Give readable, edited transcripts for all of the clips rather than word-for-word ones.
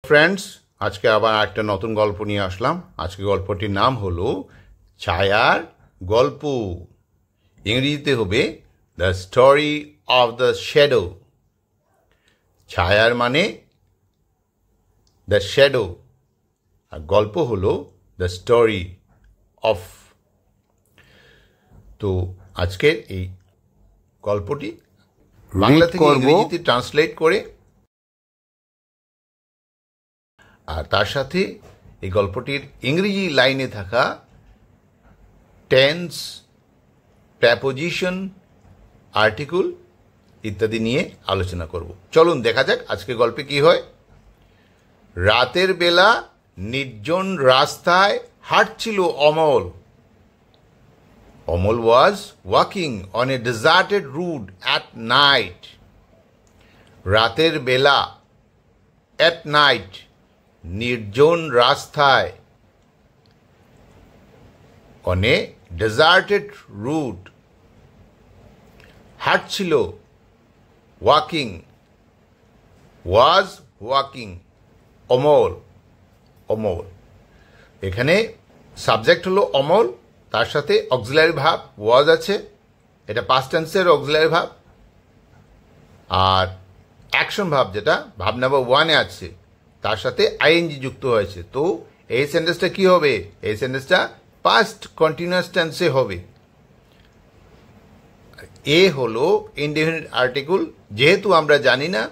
Friends, আজকে আবার একটা নতুন গল্প নিয়ে আসলাম। আজকে গল্পটির নাম হলো ছায়ার গল্প। ইংরেজিতে হবে the story of the shadow. ছায়ার মানে দ্য শ্যাডো, আর গল্প হলো দ্য স্টোরি অফ। তো আজকের এই গল্পটি বাংলা থেকে ইংরেজিতে ট্রান্সলেট করে, আর তার সাথে এই গল্পটির ইংরেজি লাইনে থাকা টেন্স, প্রেপোজিশন, আর্টিকেল ইত্যাদি নিয়ে আলোচনা করব। চলুন দেখা যাক আজকে গল্পে কি হয়। রাতের বেলা নির্জন রাস্তায় হাঁটছিল Amal. Amal was walking on a deserted route at night. রাতের বেলা, অ্যাট নাইট, নির্জন রাস্তায়, অন এ ডেজার্টেড রুট, হাঁটছিল, walking, was walking, Amal, Amal. এখানে সাবজেক্ট হলো অমল, তার সাথে অক্সিলারি ভার্ব ওয়াজ আছে, এটা পাস্ট টেন্সের অক্সিলারি ভার্ব। আর অ্যাকশন ভার্ব যেটা ভার্ব নাম্বার 1-এ আছে, তার সাথে আইএনজি যুক্ত হয়েছে। তো এই সেন্টেন্সটা কি হবে? এই সেন্টেন্সটা পাস্ট কন্টিনিউয়াস টেন্সে হবে। এ হলো ইনডেফিনিট আর্টিকেল। যেহেতু আমরা জানি না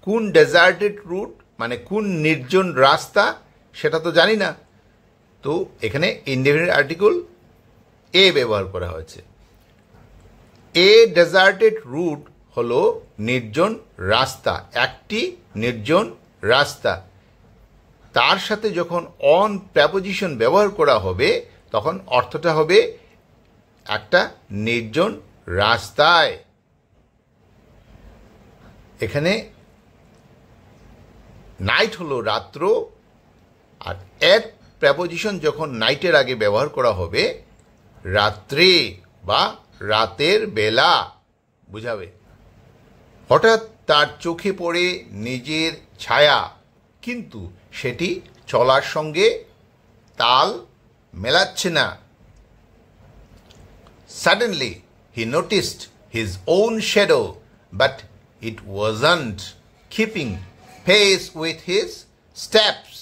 কোন ডেজার্টেড রুট মানে কোন নির্জন রাস্তা, সেটা তো জানি না, তো এখানে ইনডেফিনিট আর্টিকেল এ ব্যবহার করা হয়েছে। এ ডেজার্টেড রুট হলো নির্জন রাস্তা, একটি নির্জন রাস্তা। তার সাথে যখন অন প্রেপোজিশন ব্যবহার করা হবে তখন অর্থটা হবে একটা নির্জন রাস্তায়। এখানে নাইট হলো রাত্র, আর এর প্রেপোজিশন যখন নাইটের আগে ব্যবহার করা হবে রাত্রে বা রাতের বেলা বুঝাবে। হঠাৎ তার চোখে পড়ে নিজের ছায়া, কিন্তু সেটি চলার সঙ্গে তাল মেলাচ্ছে না। Suddenly he noticed his own shadow, but it wasn't keeping pace with his steps.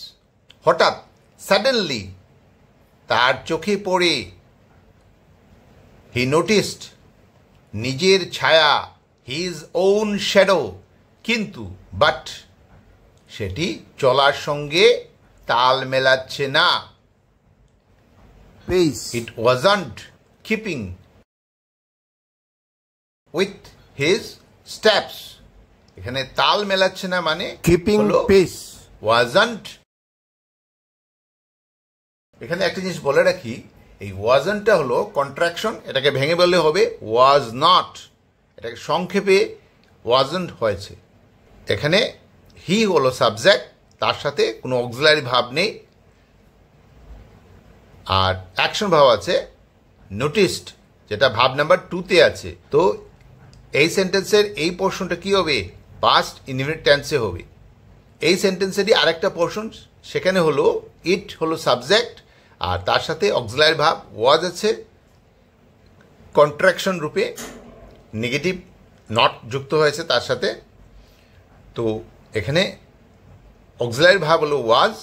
হঠাৎ, suddenly, তার চোখে পড়ে, he noticed, নিজের ছায়া, his own shadow, কিন্তু but সেটি চলার সঙ্গে তাল মেলাচ্ছে না। pace, it wasn't keeping with his steps. এখানে তাল মেলাচ্ছে না মানে keeping হলো pace, wasn't। এখানে একটা জিনিস বলে রাখি, এই wasn'tটা হলো কন্ট্রাকশন, এটাকে ভেঙে বললে হবে was not। এটাকে সংক্ষেপে wasn't হয়েছে। এখানে হি হলো সাবজেক্ট, তার সাথে কোনো অক্সিলারি ভার্ব নেই, আর অ্যাকশন ভার্ব আছে নোটিসড, যেটা ভার্ব নাম্বার 2-তে আছে। তো এই সেন্টেন্সের এই পোর্শনটা কি হবে? পাস্ট ইনডিফিনিট টেন্সে হবে। এই সেন্টেন্সেরই আরেকটা পোর্শন, সেখানে হলো ইট হলো সাবজেক্ট, আর তার সাথে অক্সিলারি ভার্ব ওয়াজ আছে, কন্ট্রাকশন রূপে নেগেটিভ নট যুক্ত হয়েছে তার সাথে। তো এখানে অক্সিলারি ভার্ব হলো ওয়াজ,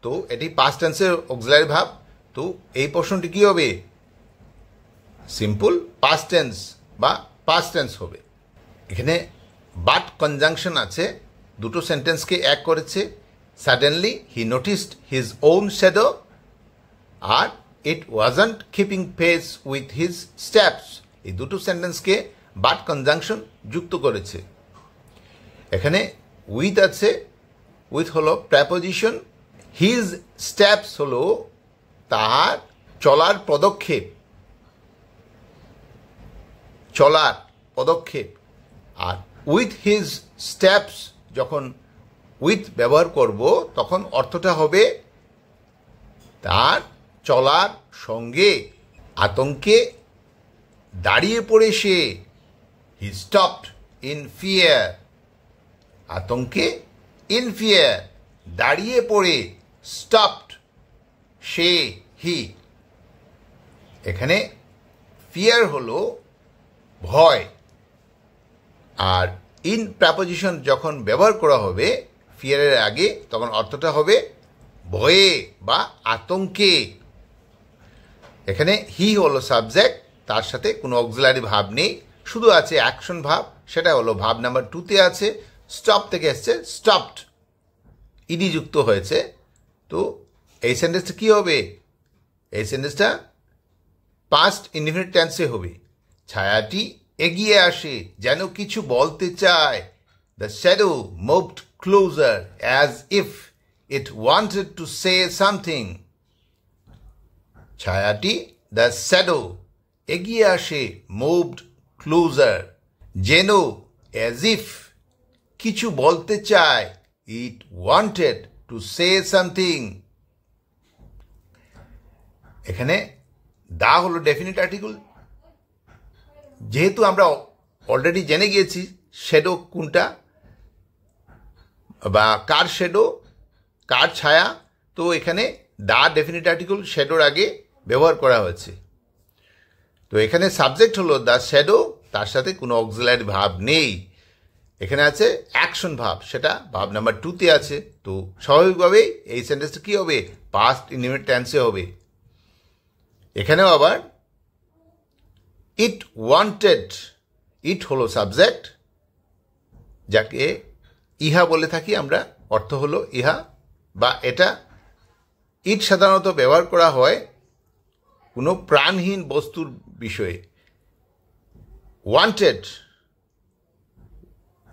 তো এটি পাস্ট টেন্সের অক্সিলারি ভার্ব। তো এই পোর্শনটি কি হবে? সিম্পল পাস্ট টেন্স বা পাস্ট টেন্স হবে। এখানে বাট কনজাংশন আছে, দুটো সেন্টেন্সকে এক করেছে। Suddenly he noticed his own shadow, আর it wasn't keeping pace with his steps, এই দুটো সেন্টেন্সকে বাট কনজাংশন যুক্ত করেছে। এখানে উইথ আছে, উইথ হলো প্রেপোজিশন, হিজ স্টেপস হলো তাহার চলার পদক্ষেপ, চলার পদক্ষেপ। আর উইথ হিজ স্টেপস যখন উইথ ব্যবহার করব তখন অর্থটা হবে তার চলার সঙ্গে। আতঙ্কে দাঁড়িয়ে পড়ে সে, হি স্টপড ইন ফিয়ার, আতঙ্কে ইন ফিয়ার দাঁড়িয়ে পড়ে, স্টপড, সে, হি। এখানে ফিয়ার হলো ভয়, আর ইন প্রেপোজিশন যখন ব্যবহার করা হবে ফিয়ারের আগে, তখন অর্থটা হবে ভয়ে বা আতঙ্কে। এখানে হি হলো সাবজেক্ট, তার সাথে কোনো অক্সিলারি ভাব নেই, শুধু আছে অ্যাকশন ভাব, সেটা হলো ভাব নাম্বার 2-তে আছে। স্টপ থেকে এসছে স্টপড, ইডি যুক্ত হয়েছে। তো এই সেন্টেন্সটা কি হবে? এই সেন্টেন্সটা পাস্ট ইনডিফিনিট টেন্সে হবে। ছায়াটি এগিয়ে আসে, যেন কিছু বলতে চায়। The shadow moved closer as if it wanted to say something. ছায়াটি, দ্য শ্যাডো, এগিয়ে আসে, মুভড ক্লোজার, যেন, অ্যাজ ইফ, কিছু বলতে চায়, it wanted to say something. এখানে দা হলো ডেফিনিট আর্টিকেল। যেহেতু আমরা অলরেডি জেনে গিয়েছি শ্যাডো কোনটা বা কার শ্যাডো, কার ছায়া, তো এখানে দা ডেফিনিট আর্টিকেল শ্যাডোর আগে ব্যবহার করা হয়েছে। তো এখানে সাবজেক্ট হলো দ্য শ্যাডো, তার সাথে কোনো অক্সিলারি ভাব নেই। এখানে আছে অ্যাকশন ভাব, সেটা ভাব নাম্বার 2-তে আছে। তো স্বাভাবিকভাবেই এই সেন্টেন্সটা কি হবে? পাস্ট ইনডিফিনিট টেন্সে হবে। এখানেও আবার ইট ওয়ান্টেড, ইট হলো সাবজেক্ট, যাকে ইহা বলে থাকি আমরা, অর্থ হলো ইহা বা এটা। ইট সাধারণত ব্যবহার করা হয় কোনো প্রাণহীন বস্তুর বিষয়ে। ওয়ান্টেড,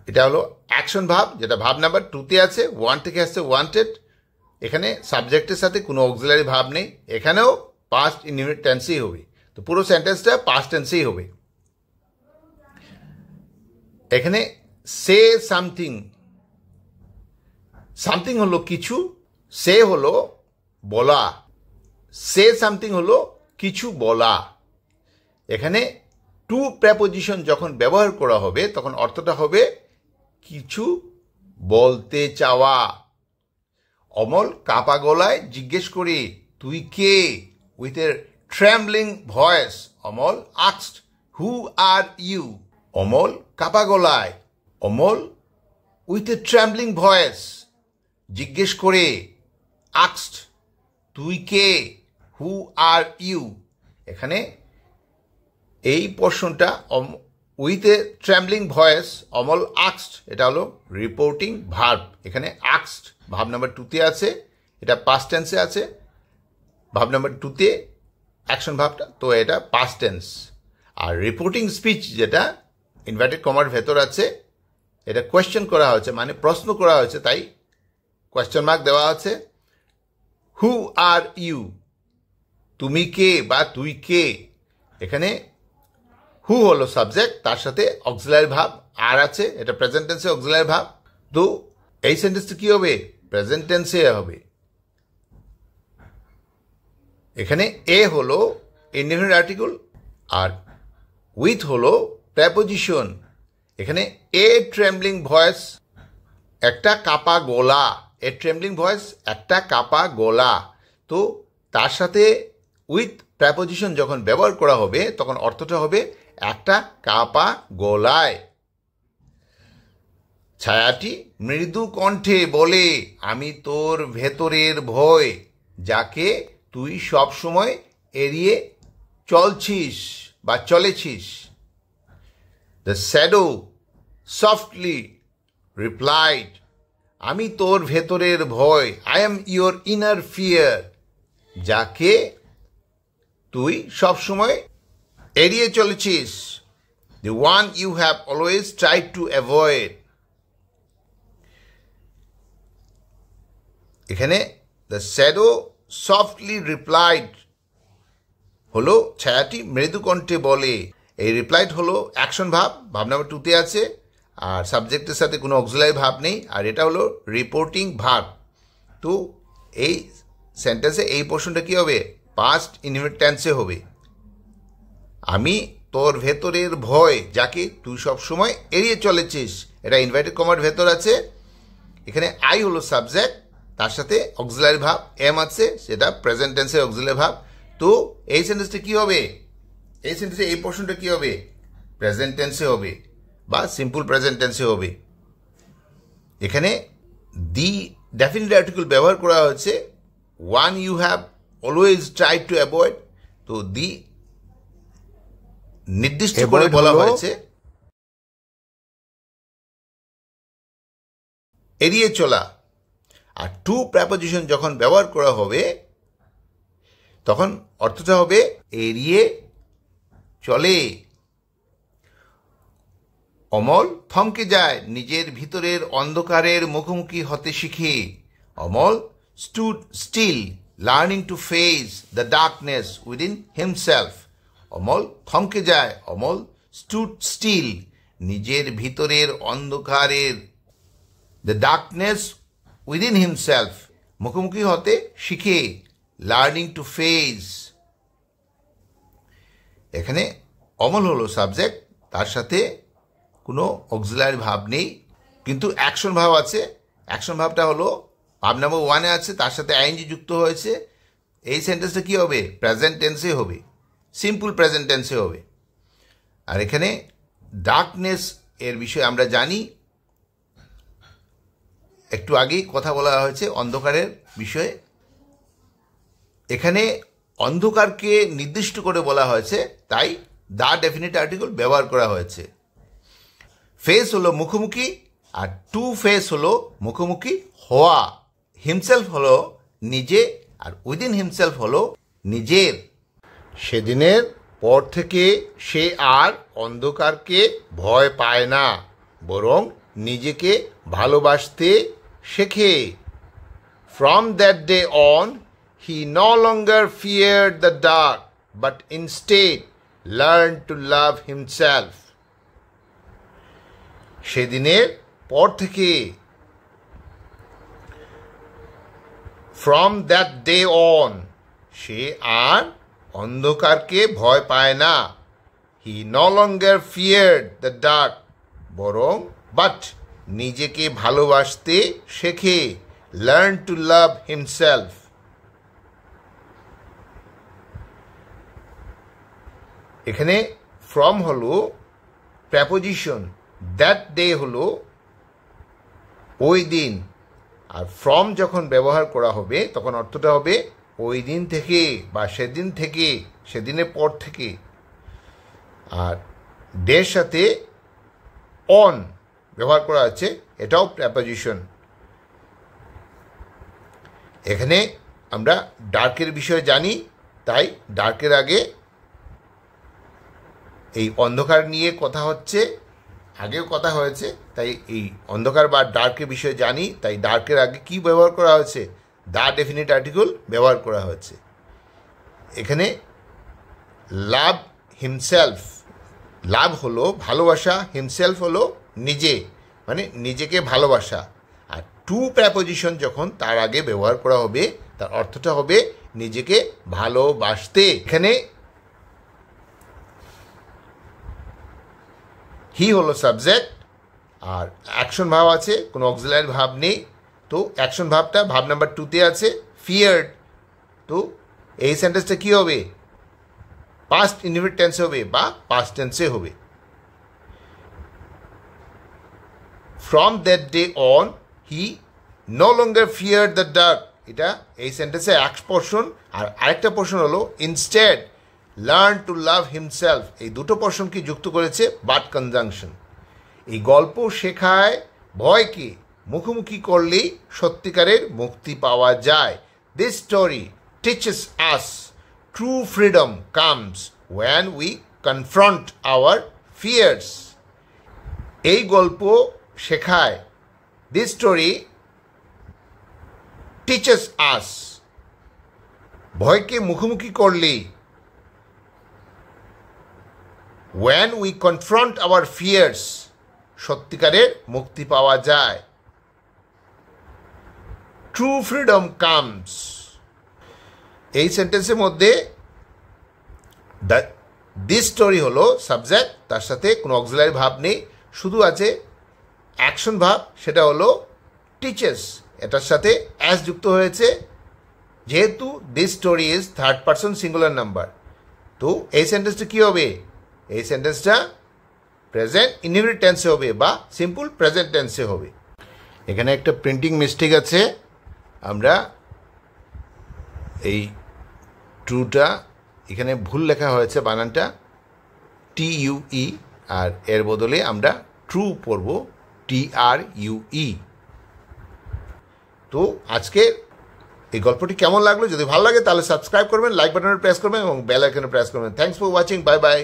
এটা হলো অ্যাকশন ভাব, যেটা ভাব নাম্বার 2-তে আছে। ওয়ান থেকে আসছে ওয়ান্টেড। এখানে সাবজেক্টের সাথে কোনো অক্সিলারি ভাব নেই, এখানেও পাস্ট ইনডিফিনিট টেন্সেই হবে। তো পুরো সেন্টেন্সটা পাস্ট টেন্সেই হবে। এখানে সে সামথিং, সামথিং হলো কিছু, সে হলো বলা, সে সামথিং হলো কিছু বলা। এখানে টু প্রেপোজিশন যখন ব্যবহার করা হবে তখন অর্থটা হবে কিছু বলতে চাওয়া। অমল কাপা গলায় জিজ্ঞেস করে, তুই কে? With a trembling voice Amal asked, who are you? Amal কাপা গলায়, Amal with a trembling voice জিজ্ঞেস করে, আস্কড, তুই কে? হু আর ইউ? এখানে এই পোর্শনটা with a trembling voice Amal asked, এটা হলো রিপোর্টিং ভার্ব। এখানে আস্কড ভাব নাম্বার 2-তে আছে, এটা পাস্ট টেন্সে আছে। ভাব নাম্বার 2-তে অ্যাকশন ভাবটা, তো এটা পাস্ট টেন্স। আর রিপোর্টিং স্পিচ যেটা ইনভার্টেড কমার ভেতর আছে, এটা কোয়েশ্চেন করা হয়েছে, মানে প্রশ্ন করা হয়েছে, তাই কোয়েশ্চেন মার্ক দেওয়া আছে। হু আর ইউ, তুমি কে বা তুই কে? এখানে হু হলো সাবজেক্ট, তার সাথে অক্সিলারি ভাব আর আছে, এটা প্রেজেন্ট টেন্সে অক্সিলারি ভাব। তো এই সেন্টেন্সটা কি হবে? প্রেজেন্ট টেন্সে হবে। এখানে এ হলো ইনডিফিনিট আর্টিকেল আর উইথ হলো প্রেপোজিশন। এখানে এ ট্রেমব্লিং ভয়েস, একটা কাপা গলা, এ ট্রেমব্লিং ভয়েস একটা কাপা গলা। তো তার সাথে উইথ প্রেপোজিশন যখন ব্যবহার করা হবে তখন অর্থটা হবে একটা কাপা গলায়। ছায়াটি মৃদু কণ্ঠে বলে, আমি তোর ভেতরের ভয়, যাকে তুই সবসময় এড়িয়ে চলছিস বা চলেছিস। দ্য শ্যাডো সফটলি রিপ্লাইড, আমি তোর ভেতরের ভয়, I am your inner fear, যাকে তুই সবসময় এড়িয়ে চলেছিস। The one you have always tried to avoid. এখানে the shadow softly replied হলো ছায়াটি মৃদু কণ্ঠে বলে। এই রিপ্লাইড হলো অ্যাকশন ভাব, ভাব নাম্বার 2-তে আছে, আর সাবজেক্টের সাথে কোনো অক্সিলারি ভাব নেই, আর এটা হলো রিপোর্টিং ভার্ব। তো এই সেন্টেন্সে এই পোর্শনটা কি হবে? পাস্ট ইনডিফিনিট টেন্সে হবে। আমি তোর ভেতরের ভয়, যাকে তুই সবসময় এড়িয়ে চলেছিস, এটা ইনভার্টেড কমার ভেতর আছে। এখানে আই হলো সাবজেক্ট, তার সাথে অক্সিলারি ভাব এম আছে, সেটা প্রেজেন্ট টেন্সের অক্সিলারি ভাব। তো এই সেন্টেন্সটা কি হবে, এই সেন্টেন্সে এই পোর্শনটা কি হবে, প্রেজেন্ট টেন্সে হবে বা সিম্পল প্রেজেন্ট টেন্সে হবে। এখানে দি ডেফিনিট আর্টিকেল ব্যবহার করা হয়েছে one you have always try to avoid. তো দি নির্দিষ্ট করে বলা হয়েছে এড়িয়ে চলা। আর টু প্রেপোজিশন যখন ব্যবহার করা হবে তখন অর্থটা হবে এড়িয়ে চলে। অমল থমকে যায়, নিজের ভিতরের অন্ধকারের মুখোমুখি হতে শিখে। Amal stood still, learning to face the darkness within himself. Amal থমকে যায়, অমল স্টুড স্টিল, নিজের ভিতরের অন্ধকারের দ্য ডার্কনেস উইদিন হিমসেলফ, মুখোমুখি হতে শিখে। লার্নিং টু ফেস, এখানে অমল হলো সাবজেক্ট, তার সাথে কোনো অক্সিলারি ভাব নেই, কিন্তু অ্যাকশন ভাব আছে। অ্যাকশন ভাবটা হলো ভাব নাম্বার ওয়ানে আছে, তার সাথে আইএনজি যুক্ত হয়েছে। এই সেন্টেন্সটা কি হবে, প্রেজেন্ট টেন্সে হবে, সিম্পল প্রেজেন্ট টেন্সে হবে। আর এখানে ডার্কনেস এর বিষয়ে আমরা জানি, একটু আগেই কথা বলা হয়েছে অন্ধকারের বিষয়ে। এখানে অন্ধকারকে নির্দিষ্ট করে বলা হয়েছে, তাই দা ডেফিনিট আর্টিকেল ব্যবহার করা হয়েছে। ফেস হলো মুখোমুখি, আর টু ফেস হলো মুখোমুখি হওয়া। হিমসেলফ হলো নিজে, আর উইদিন হিমসেলফ হলো নিজের। সেদিনের পর থেকে সে আর অন্ধকারকে ভয় পায় না, বরং নিজেকে ভালোবাসতে শেখে। From that day on, he no longer feared the dark, but instead learned to love himself. সেদিনের পর থেকে, from that day on, সে আর অন্ধকারকে ভয় পায় না। He no longer feared the dark, বরং but নিজেকে ভালোবাসতে শেখে। Learn to love himself. এখানে from হলো প্রেপোজিশন, দ্যাট ডে হলো ওই দিন। আর from যখন ব্যবহার করা হবে তখন অর্থটা হবে ওই দিন থেকে বা সেদিন থেকে, সেদিনের পর থেকে। আর ডের সাথে অন ব্যবহার করা আছে, এটাও প্রেপোজিশন। এখানে আমরা ডার্কের বিষয়ে জানি, তাই ডার্কের আগে এই অন্ধকার নিয়ে কথা হচ্ছে, আগেও কথা হয়েছে, তাই এই অন্ধকার বা ডার্কের বিষয়ে জানি, তাই ডার্কের আগে কি ব্যবহার করা হয়েছে, দা ডেফিনিট আর্টিকেল ব্যবহার করা হয়েছে। এখানে লাভ হিমসেলফ, লাভ হলো ভালোবাসা, হিমসেলফ হলো নিজে, মানে নিজেকে ভালোবাসা। আর টু প্রেপোজিশন যখন তার আগে ব্যবহার করা হবে তার অর্থটা হবে নিজেকে ভালোবাসতে। এখানে হি হলো সাবজেক্ট, আর অ্যাকশন ভাব আছে, কোনো অক্সিলারি ভাব নেই। তো অ্যাকশন ভাবটা ভাব নাম্বার টুতে আছে, ফিয়ার্ড। তো এই সেন্টেন্সটা কী হবে, পাস্ট ইনডিফিনিট টেন্সে হবে বা পাস্ট টেন্সে হবে। From that day on, he no longer feared the dark. এটা এই সেন্টেন্সে এক পোর্শন, আর আরেকটা পোর্শন হলো instead learn to love himself. এই দুটো পোর্শনকে যুক্ত করেছে বাট কনজাংশন। এই গল্প শেখায় ভয়কে মুখোমুখি করলেই সত্যিকারের মুক্তি পাওয়া যায়। This story teaches us true freedom comes when we confront our fears. এই গল্প শেখায়, this story teaches us, ভয়কে মুখোমুখি করলেই, when we confront our fears, সত্যিকারের মুক্তি পাওয়া যায়। True freedom comes, এই সেন্টেন্সের মধ্যে দিস স্টোরি হলো সাবজেক্ট, তার সাথে কোনো অক্সিলারি ভাব নেই, শুধু আছে অ্যাকশন ভাব, সেটা হলো টিচেস। এটার সাথে অ্যাস যুক্ত হয়েছে, যেহেতু this story is third person singular number. তো এই সেন্টেন্সটা কী হবে? এই সেন্টেন্সটা প্রেজেন্ট ইনডিফিনিট টেন্সে হবে বা সিম্পল প্রেজেন্ট টেন্সে হবে। এখানে একটা প্রিন্টিং মিস্টেক আছে, আমরা এই ট্রুটা এখানে ভুল লেখা হয়েছে, বানানটা TUE, আর এর বদলে আমরা ট্রু পড়ব TRUE। তো আজকে এই গল্পটি কেমন লাগলো? যদি ভালো লাগে তাহলে সাবস্ক্রাইব করবেন, লাইক বাটনে প্রেস করবেন এবং বেল আইকনে প্রেস করবেন। Thanks for watching, bye bye.